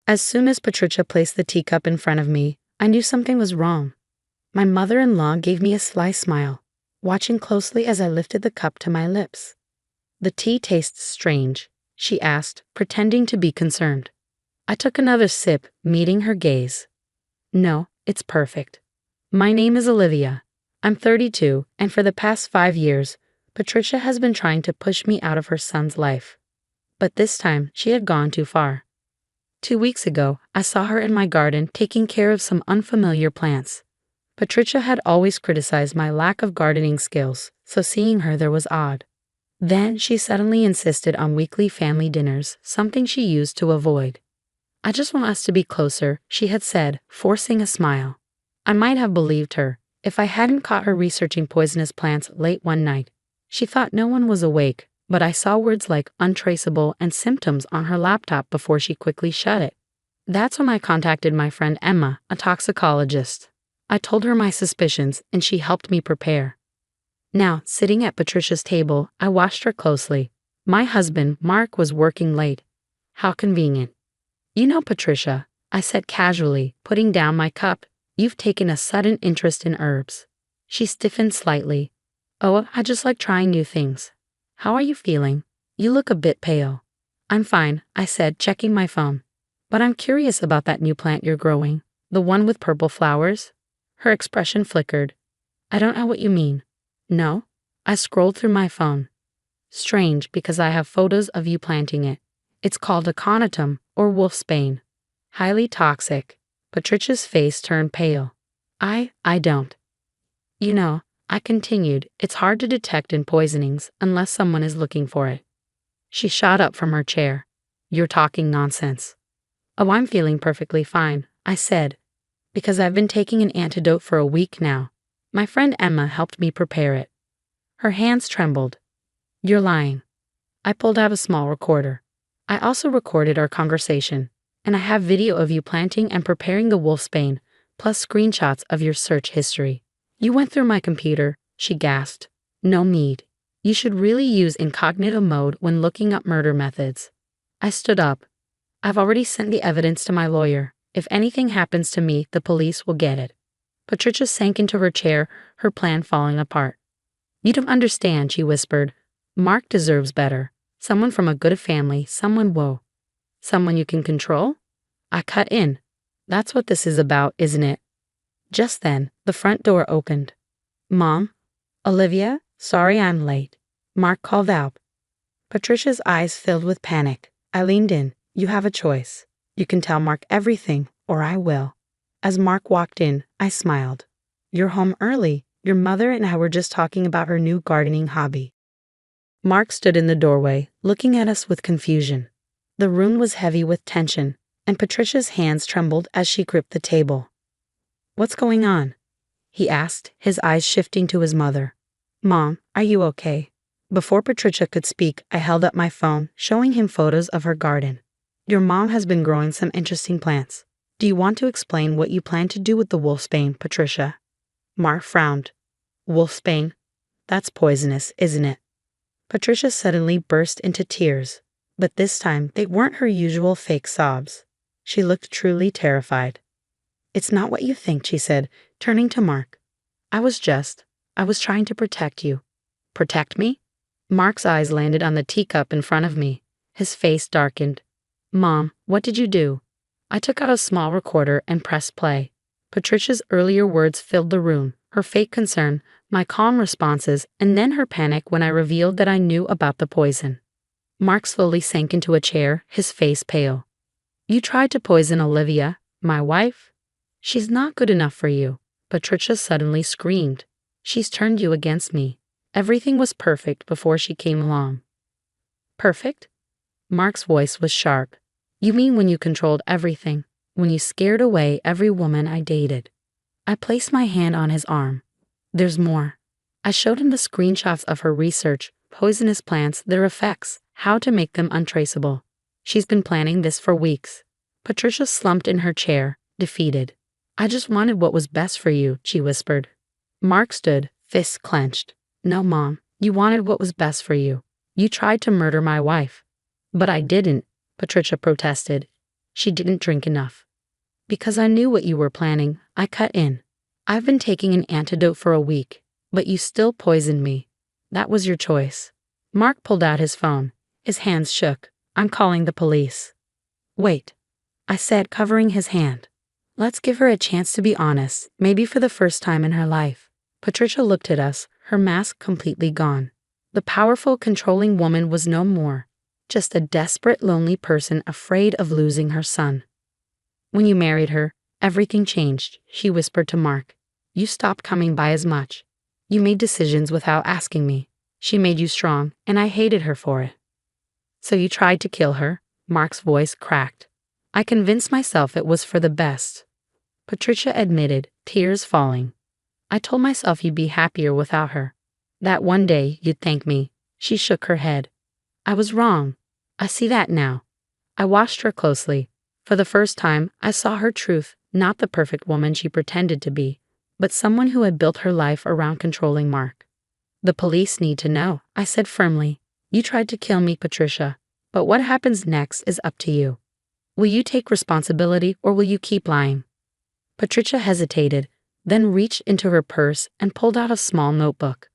As soon as Patricia placed the teacup in front of me, I knew something was wrong. My mother-in-law gave me a sly smile, watching closely as I lifted the cup to my lips. "The tea tastes strange," she asked, pretending to be concerned. I took another sip, meeting her gaze. "No, it's perfect. My name is Olivia. I'm 32, and for the past 5 years, Patricia has been trying to push me out of her son's life. But this time, she had gone too far. 2 weeks ago, I saw her in my garden taking care of some unfamiliar plants. Patricia had always criticized my lack of gardening skills, so seeing her there was odd. Then she suddenly insisted on weekly family dinners, something she used to avoid. "I just want us to be closer," she had said, forcing a smile. I might have believed her if I hadn't caught her researching poisonous plants late one night. She thought no one was awake, but I saw words like untraceable and symptoms on her laptop before she quickly shut it. That's when I contacted my friend Emma, a toxicologist. I told her my suspicions, and she helped me prepare. Now, sitting at Patricia's table, I watched her closely. My husband, Mark, was working late. How convenient. "You know, Patricia," I said casually, putting down my cup, "you've taken a sudden interest in herbs." She stiffened slightly. "Oh, I just like trying new things. How are you feeling? You look a bit pale." "I'm fine," I said, checking my phone. "But I'm curious about that new plant you're growing, the one with purple flowers." Her expression flickered. "I don't know what you mean." "No?" I scrolled through my phone. "Strange, because I have photos of you planting it. It's called Aconitum, or wolfsbane. Highly toxic." Patricia's face turned pale. I don't. "You know," I continued, "it's hard to detect in poisonings unless someone is looking for it." She shot up from her chair. "You're talking nonsense." "Oh, I'm feeling perfectly fine," I said, "because I've been taking an antidote for a week now. My friend Emma helped me prepare it." Her hands trembled. "You're lying." I pulled out a small recorder. "I also recorded our conversation, and I have video of you planting and preparing the wolfsbane, plus screenshots of your search history." "You went through my computer," she gasped. "No need. You should really use incognito mode when looking up murder methods." I stood up. "I've already sent the evidence to my lawyer. If anything happens to me, the police will get it." Patricia sank into her chair, her plan falling apart. "You don't understand," she whispered. "Mark deserves better. Someone from a good family, someone you can control?" I cut in. "That's what this is about, isn't it?" Just then, the front door opened. "Mom? Olivia? Sorry I'm late." Mark called out. Patricia's eyes filled with panic. I leaned in. "You have a choice. You can tell Mark everything, or I will." As Mark walked in, I smiled. "You're home early. Your mother and I were just talking about her new gardening hobby." Mark stood in the doorway, looking at us with confusion. The room was heavy with tension, and Patricia's hands trembled as she gripped the table. "What's going on?" he asked, his eyes shifting to his mother. "Mom, are you okay?" Before Patricia could speak, I held up my phone, showing him photos of her garden. "Your mom has been growing some interesting plants. Do you want to explain what you plan to do with the wolfsbane, Patricia?" Mark frowned. "Wolfsbane? That's poisonous, isn't it?" Patricia suddenly burst into tears, but this time they weren't her usual fake sobs. She looked truly terrified. "It's not what you think," she said, turning to Mark. I was trying to protect you." "Protect me?" Mark's eyes landed on the teacup in front of me. His face darkened. "Mom, what did you do?" I took out a small recorder and pressed play. Patricia's earlier words filled the room, her fake concern, my calm responses, and then her panic when I revealed that I knew about the poison. Mark slowly sank into a chair, his face pale. "You tried to poison Olivia, my wife? She's not good enough for you." Patricia suddenly screamed. "She's turned you against me. Everything was perfect before she came along." "Perfect?" Mark's voice was sharp. "You mean when you controlled everything, when you scared away every woman I dated?" I placed my hand on his arm. "There's more." I showed him the screenshots of her research, poisonous plants, their effects, how to make them untraceable. "She's been planning this for weeks." Patricia slumped in her chair, defeated. "I just wanted what was best for you," she whispered. Mark stood, fists clenched. "No, Mom, you wanted what was best for you. You tried to murder my wife." "But I didn't," Patricia protested. She didn't drink enough. Because I knew what you were planning, I cut in. I've been taking an antidote for a week, but you still poisoned me. That was your choice. Mark pulled out his phone. His hands shook. I'm calling the police. Wait, I said, covering his hand. Let's give her a chance to be honest, maybe for the first time in her life. Patricia looked at us, her mask completely gone. The powerful, controlling woman was no more, just a desperate, lonely person afraid of losing her son. When you married her, everything changed, she whispered to Mark. You stopped coming by as much. You made decisions without asking me. She made you strong, and I hated her for it. So you tried to kill her? Mark's voice cracked. I convinced myself it was for the best. Patricia admitted, tears falling. I told myself you'd be happier without her. That one day you'd thank me. She shook her head. I was wrong. I see that now. I watched her closely. For the first time, I saw her truth, not the perfect woman she pretended to be, but someone who had built her life around controlling Mark. The police need to know, I said firmly. You tried to kill me, Patricia, but what happens next is up to you. Will you take responsibility or will you keep lying? Patricia hesitated, then reached into her purse and pulled out a small notebook.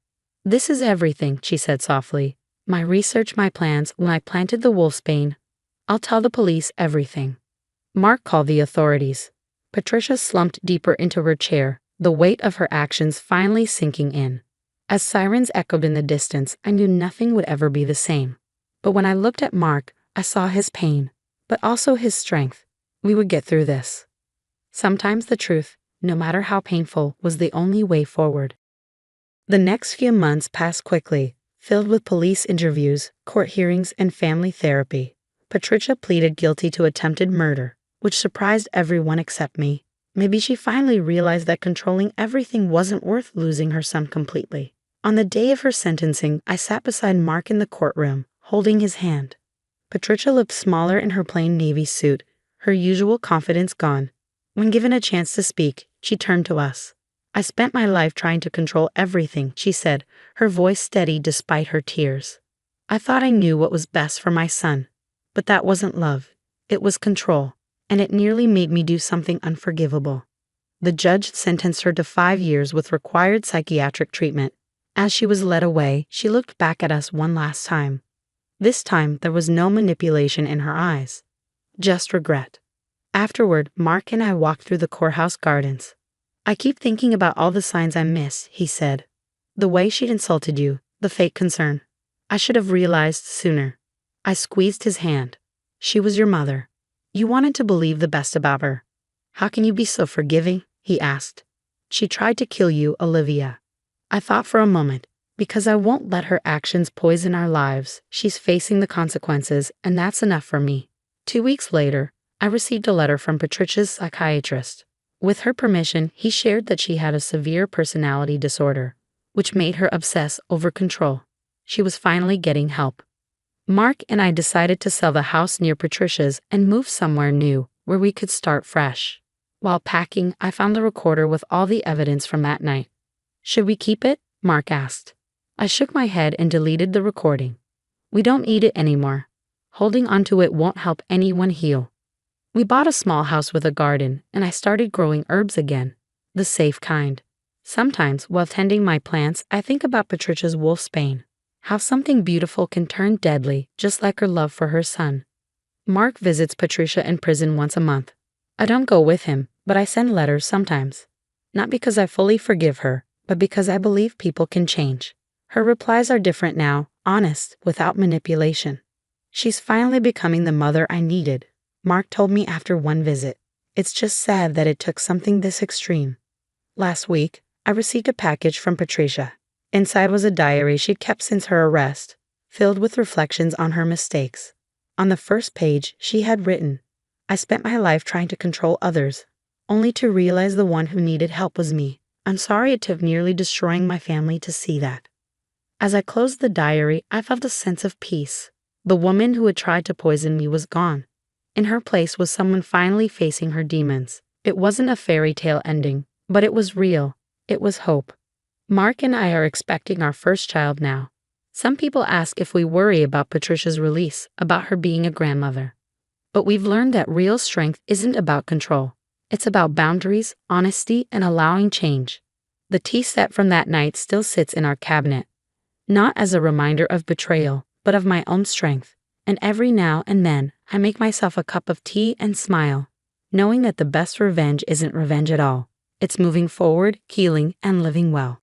This is everything, she said softly. My research, my plans, when I planted the wolfsbane. I'll tell the police everything. Mark called the authorities. Patricia slumped deeper into her chair, the weight of her actions finally sinking in. As sirens echoed in the distance, I knew nothing would ever be the same. But when I looked at Mark, I saw his pain, but also his strength. We would get through this. Sometimes the truth, no matter how painful, was the only way forward. The next few months passed quickly, filled with police interviews, court hearings, and family therapy. Patricia pleaded guilty to attempted murder, which surprised everyone except me. Maybe she finally realized that controlling everything wasn't worth losing her son completely. On the day of her sentencing, I sat beside Mark in the courtroom, holding his hand. Patricia looked smaller in her plain navy suit, her usual confidence gone. When given a chance to speak, she turned to us. I spent my life trying to control everything, she said, her voice steady despite her tears. I thought I knew what was best for my son. But that wasn't love. It was control, and it nearly made me do something unforgivable. The judge sentenced her to 5 years with required psychiatric treatment. As she was led away, she looked back at us one last time. This time, there was no manipulation in her eyes, just regret. Afterward, Mark and I walked through the courthouse gardens. I keep thinking about all the signs I miss, he said. The way she'd insulted you, the fake concern. I should have realized sooner. I squeezed his hand. She was your mother. You wanted to believe the best about her. How can you be so forgiving? He asked. She tried to kill you, Olivia. I thought for a moment, because I won't let her actions poison our lives. She's facing the consequences, and that's enough for me. 2 weeks later, I received a letter from Patricia's psychiatrist. With her permission, he shared that she had a severe personality disorder, which made her obsess over control. She was finally getting help. Mark and I decided to sell the house near Patricia's and move somewhere new, where we could start fresh. While packing, I found the recorder with all the evidence from that night. Should we keep it? Mark asked. I shook my head and deleted the recording. We don't need it anymore. Holding onto it won't help anyone heal. We bought a small house with a garden, and I started growing herbs again, the safe kind. Sometimes, while tending my plants, I think about Patricia's wolfsbane. How something beautiful can turn deadly, just like her love for her son. Mark visits Patricia in prison once a month. I don't go with him, but I send letters sometimes. Not because I fully forgive her, but because I believe people can change. Her replies are different now, honest, without manipulation. She's finally becoming the mother I needed, Mark told me after one visit. It's just sad that it took something this extreme. Last week, I received a package from Patricia. Inside was a diary she'd kept since her arrest, filled with reflections on her mistakes. On the first page, she had written, I spent my life trying to control others, only to realize the one who needed help was me. I'm sorry it took nearly destroying my family to see that. As I closed the diary, I felt a sense of peace. The woman who had tried to poison me was gone. In her place was someone finally facing her demons. It wasn't a fairy tale ending, but it was real. It was hope. Mark and I are expecting our first child now. Some people ask if we worry about Patricia's release, about her being a grandmother. But we've learned that real strength isn't about control. It's about boundaries, honesty, and allowing change. The tea set from that night still sits in our cabinet, not as a reminder of betrayal, but of my own strength. And every now and then, I make myself a cup of tea and smile, knowing that the best revenge isn't revenge at all. It's moving forward, healing, and living well.